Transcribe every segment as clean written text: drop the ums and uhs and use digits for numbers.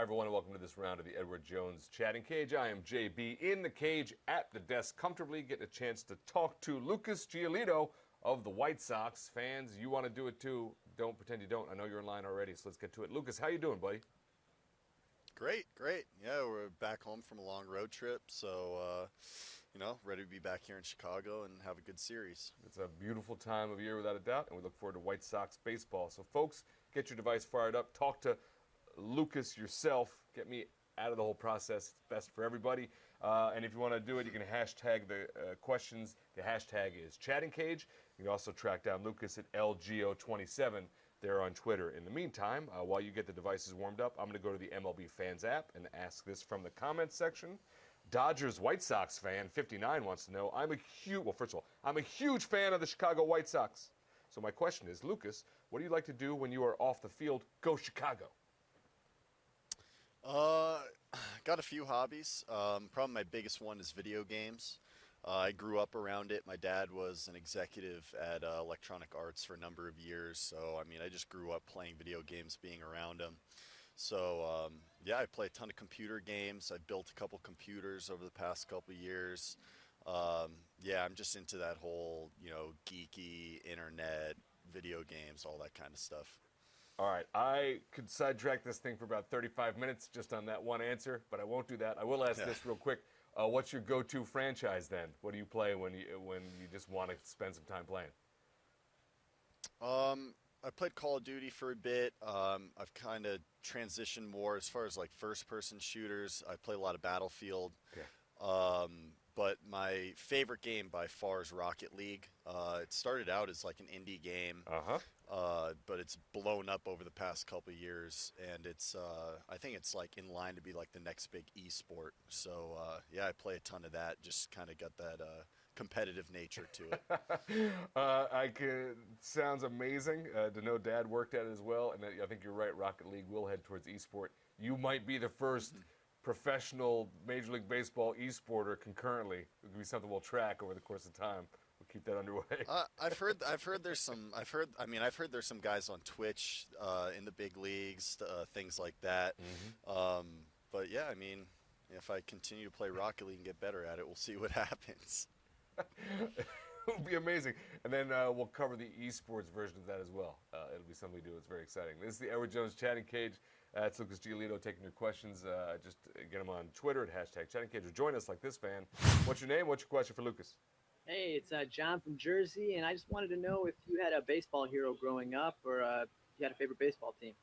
everyone, and welcome to this round of the Edward Jones Chatting Cage. I am JB in the cage at the desk comfortably, getting a chance to talk to Lucas Giolito of the White Sox. Fans, you want to do it too. Don't pretend you don't. I know you're in line already, so let's get to it. Lucas, how you doing, buddy? Great. Yeah, we're back home from a long road trip, so, ready to be back here in Chicago and have a good series. It's a beautiful time of year without a doubt, and we look forward to White Sox baseball. So, folks, get your device fired up. Talk to Lucas yourself. Get me out of the whole process. It's best for everybody. And if you want to do it, you can hashtag the questions. The hashtag is Chatting Cage. You can also track down Lucas at LGO27 there on Twitter. In the meantime, while you get the devices warmed up, I'm going to go to the MLB Fans app and ask this from the comments section. Dodgers White Sox fan 59 wants to know, I'm a huge fan of the Chicago White Sox. So my question is, Lucas, what do you like to do when you are off the field? Go Chicago. Got a few hobbies. Probably my biggest one is video games. I grew up around it. My dad was an executive at Electronic Arts for a number of years. So, I just grew up playing video games, being around them. So, I play a ton of computer games. I built a couple computers over the past couple years. I'm just into that whole, geeky, internet, video games, all that kind of stuff. All right, I could sidetrack this thing for about 35 minutes just on that one answer, but I won't do that. I will ask this real quick. What's your go-to franchise then? What do you play when you just want to spend some time playing? I played Call of Duty for a bit. I've kind of transitioned more as far as like first-person shooters. I play a lot of Battlefield. Okay. But my favorite game by far is Rocket League. It started out as like an indie game, but it's blown up over the past couple of years, and it's I think it's like in line to be like the next big esport. So I play a ton of that. Just kind of got that competitive nature to it. Sounds amazing to know Dad worked at it as well, and I think you're right. Rocket League will head towards esport. You might be the first professional Major League Baseball e-sporter concurrently. It could be something we'll track over the course of time. We'll keep that underway. I've heard there's some guys on Twitch in the big leagues, things like that. But if I continue to play Rocket League and get better at it, we'll see what happens. It will be amazing. And then we'll cover the esports version of that as well. It'll be something we do. It's very exciting. This is the Edward Jones Chatting Cage. It's Lucas Giolito taking your questions. Just get them on Twitter at #ChattingCage or join us like this fan. What's your name? What's your question for Lucas? Hey, it's John from Jersey, and I just wanted to know if you had a baseball hero growing up or if you had a favorite baseball team.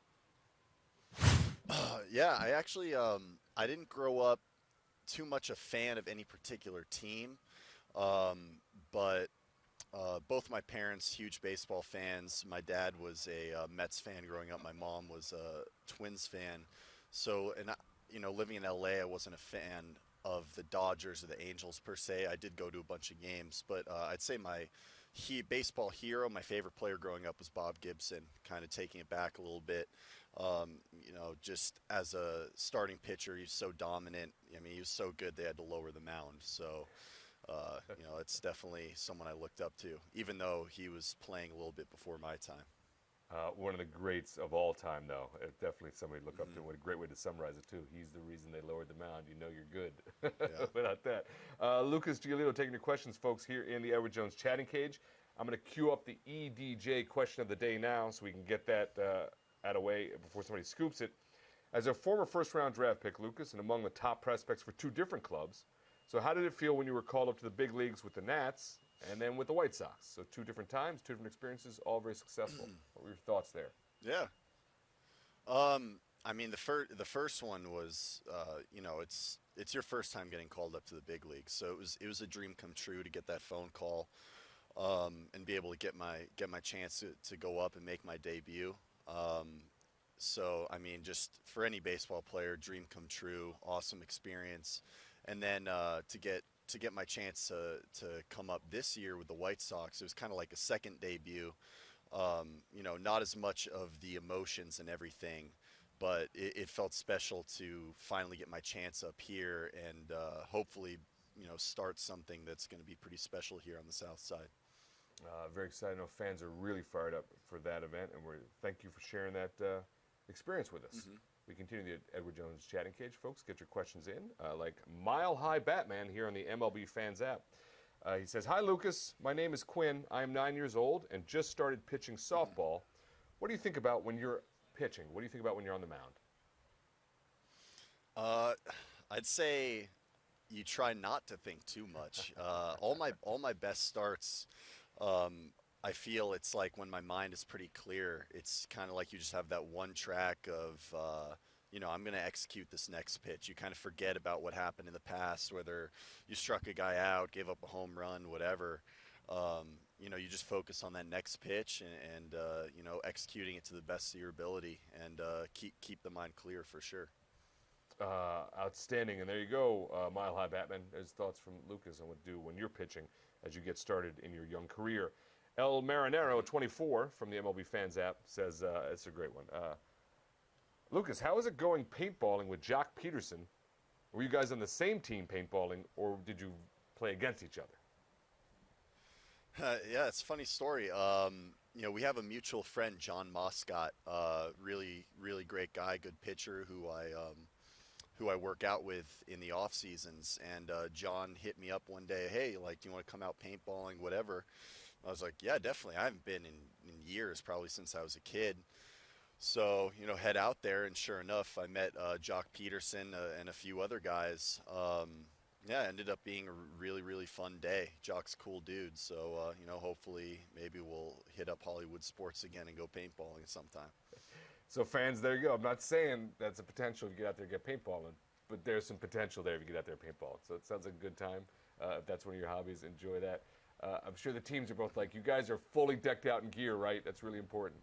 I actually I didn't grow up too much a fan of any particular team, but both my parents, huge baseball fans. My dad was a Mets fan growing up. My mom was a Twins fan. So, living in LA, I wasn't a fan of the Dodgers or the Angels per se. I did go to a bunch of games, but I'd say my baseball hero, my favorite player growing up was Bob Gibson. Kind of taking it back a little bit. Just as a starting pitcher, he's so dominant. He was so good they had to lower the mound. So. It's definitely someone I looked up to, even though he was playing a little bit before my time. One of the greats of all time, though. Definitely somebody to look up to. What a great way to summarize it, too. He's the reason they lowered the mound. You know you're good without that. Lucas Giolito taking your questions, folks, here in the Edward Jones Chatting Cage. I'm going to queue up the EDJ question of the day now so we can get that out of the way before somebody scoops it. As a former first-round draft pick, Lucas, and among the top prospects for two different clubs, so how did it feel when you were called up to the big leagues with the Nats and then with the White Sox? So two different times, two different experiences, all very successful. What were your thoughts there? Yeah. The first one was, it's your first time getting called up to the big leagues. So it was a dream come true to get that phone call and be able to get my chance to go up and make my debut. Just for any baseball player, dream come true, awesome experience. And then to get my chance to come up this year with the White Sox, it was kind of like a second debut. Not as much of the emotions and everything, but it felt special to finally get my chance up here and hopefully, start something that's going to be pretty special here on the South Side. Very excited. I know fans are really fired up for that event, and thank you for sharing that experience with us. We continue the Edward Jones chatting cage, folks. Get your questions in, like Mile High Batman here on the MLB Fans app. He says, "Hi, Lucas. My name is Quinn. I am 9 years old and just started pitching softball. What do you think about when you're pitching? What do you think about when you're on the mound?" I'd say you try not to think too much. All my best starts, I feel it's like when my mind is pretty clear. It's kind of like you just have that one track of, I'm going to execute this next pitch. You kind of forget about what happened in the past, whether you struck a guy out, gave up a home run, whatever. You just focus on that next pitch and executing it to the best of your ability and keep the mind clear for sure. Outstanding. And there you go, Mile High Batman. There's thoughts from Lucas on what to do when you're pitching as you get started in your young career. El Marinero 24 from the MLB Fans app says, it's a great one. Lucas, how is it going paintballing with Jock Peterson? Were you guys on the same team paintballing, or did you play against each other? Yeah, it's a funny story. We have a mutual friend, John Moscott, really, really great guy, good pitcher who I work out with in the off seasons. And John hit me up one day, "Hey, do you want to come out paintballing, whatever?" I was like, "Yeah, definitely. I haven't been in years, probably since I was a kid." So, head out there, and sure enough, I met Jock Peterson and a few other guys. It ended up being a really, really fun day. Jock's a cool dude, so, hopefully maybe we'll hit up Hollywood Sports again and go paintballing sometime. So, fans, there you go. I'm not saying that's a potential to get out there and get paintballing, but there's some potential there if you get out there paintballing. So it sounds like a good time. If that's one of your hobbies, enjoy that. I'm sure the teams are both like, you guys are fully decked out in gear, right? That's really important.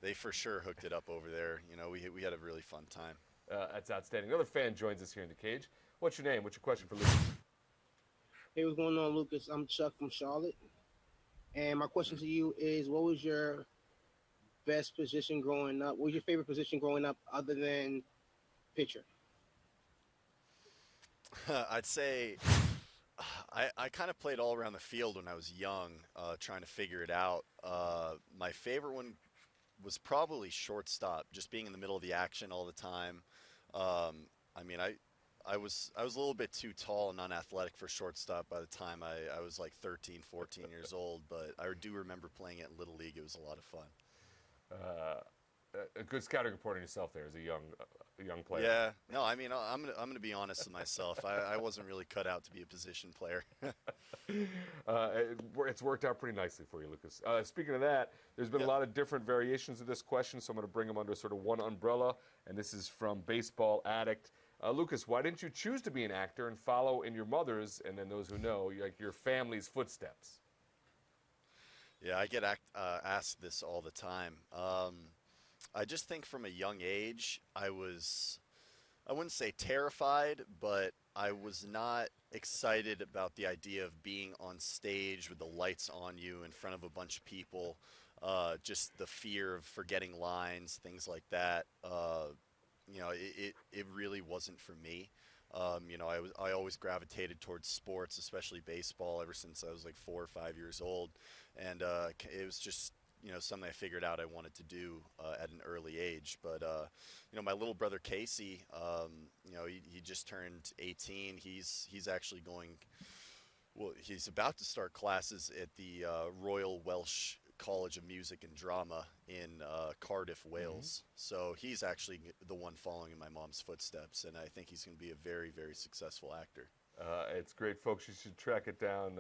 They for sure hooked it up over there. We had a really fun time. That's outstanding. Another fan joins us here in the cage. What's your name? What's your question for Lucas? Hey, what's going on, Lucas? I'm Chuck from Charlotte. And my question to you is, what was your best position growing up? What was your favorite position growing up other than pitcher? I'd say I kind of played all around the field when I was young, trying to figure it out. My favorite one was probably shortstop, just being in the middle of the action all the time. I was a little bit too tall and unathletic for shortstop by the time I was like 13, 14 years old, but I do remember playing it in Little League. It was a lot of fun. A good scouting report on yourself there as a young player. Yeah, no, I'm gonna be honest with myself. I wasn't really cut out to be a position player. It's worked out pretty nicely for you, Lucas. Speaking of that, there's been a lot of different variations of this question, so I'm going to bring them under sort of one umbrella, and this is from Baseball Addict. Lucas, why didn't you choose to be an actor and follow in your mother's, and then those who know, your family's footsteps? Yeah, I get asked this all the time. I just think from a young age, I wouldn't say terrified, but I was not excited about the idea of being on stage with the lights on you in front of a bunch of people. Just the fear of forgetting lines, things like that. It really wasn't for me. I always gravitated towards sports, especially baseball, ever since I was like 4 or 5 years old, and it was just something I figured out I wanted to do at an early age. But my little brother Casey, he just turned 18. He's actually he's about to start classes at the Royal Welsh College of Music and Drama in Cardiff, Wales. So he's actually the one following in my mom's footsteps, and I think he's going to be a very, very successful actor. It's great, folks. You should track it down.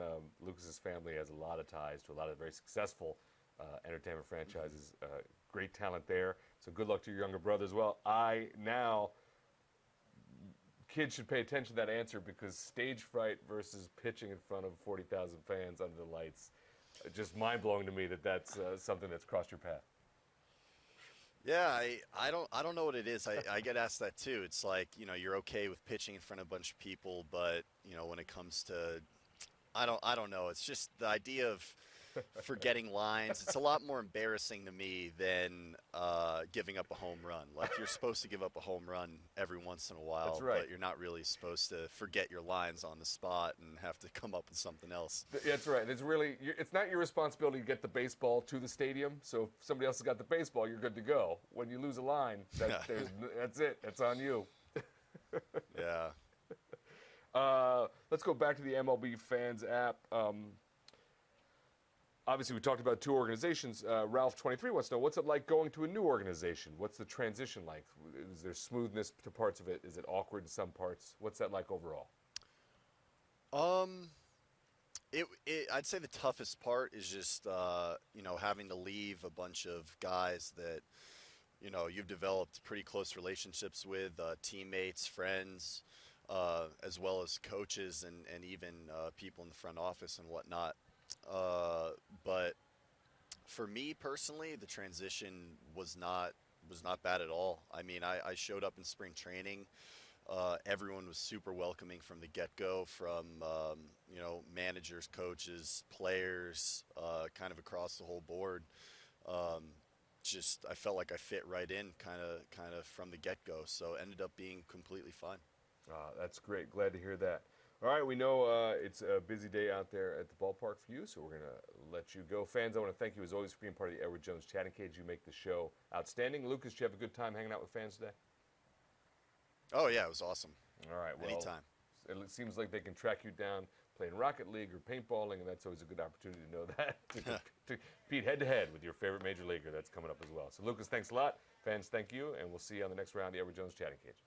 Lucas's family has a lot of ties to a lot of very successful entertainment franchises. Great talent there. So good luck to your younger brother as well. Kids should pay attention to that answer, because stage fright versus pitching in front of 40,000 fans under the lights, just mind-blowing to me that's something that's crossed your path. Yeah, I don't know what it is. I get asked that too. It's like, you're okay with pitching in front of a bunch of people, but when it comes to, I don't know. It's just the idea of forgetting lines. It's a lot more embarrassing to me than giving up a home run. Like, you're supposed to give up a home run every once in a while, That's right. but you're not really supposed to forget your lines on the spot and have to come up with something else. That's right. It's not your responsibility to get the baseball to the stadium. So if somebody else has got the baseball, you're good to go. When you lose a line, that's it. That's on you. Yeah. Let's go back to the MLB Fans app. Obviously, we talked about two organizations. Ralph23 wants to know, what's it like going to a new organization? What's the transition like? Is there smoothness to parts of it? Is it awkward in some parts? What's that like overall? I'd say the toughest part is just, having to leave a bunch of guys that, you've developed pretty close relationships with, teammates, friends, as well as coaches and even people in the front office and whatnot. But for me personally, the transition was not bad at all. I mean, I showed up in spring training. Everyone was super welcoming from the get-go, from managers, coaches, players, kind of across the whole board. I felt like I fit right in, kind of from the get-go. So ended up being completely fine. That's great. Glad to hear that. All right, we know it's a busy day out there at the ballpark for you, so we're going to let you go. Fans, I want to thank you as always for being part of the Edward Jones Chatting Cage. You make the show outstanding. Lucas, did you have a good time hanging out with fans today? Oh, yeah, it was awesome. All right. Well, anytime. It seems like they can track you down playing Rocket League or paintballing, and that's always a good opportunity to know that, to compete head-to-head with your favorite major leaguer. That's coming up as well. So, Lucas, thanks a lot. Fans, thank you, and we'll see you on the next round of the Edward Jones Chatting Cage.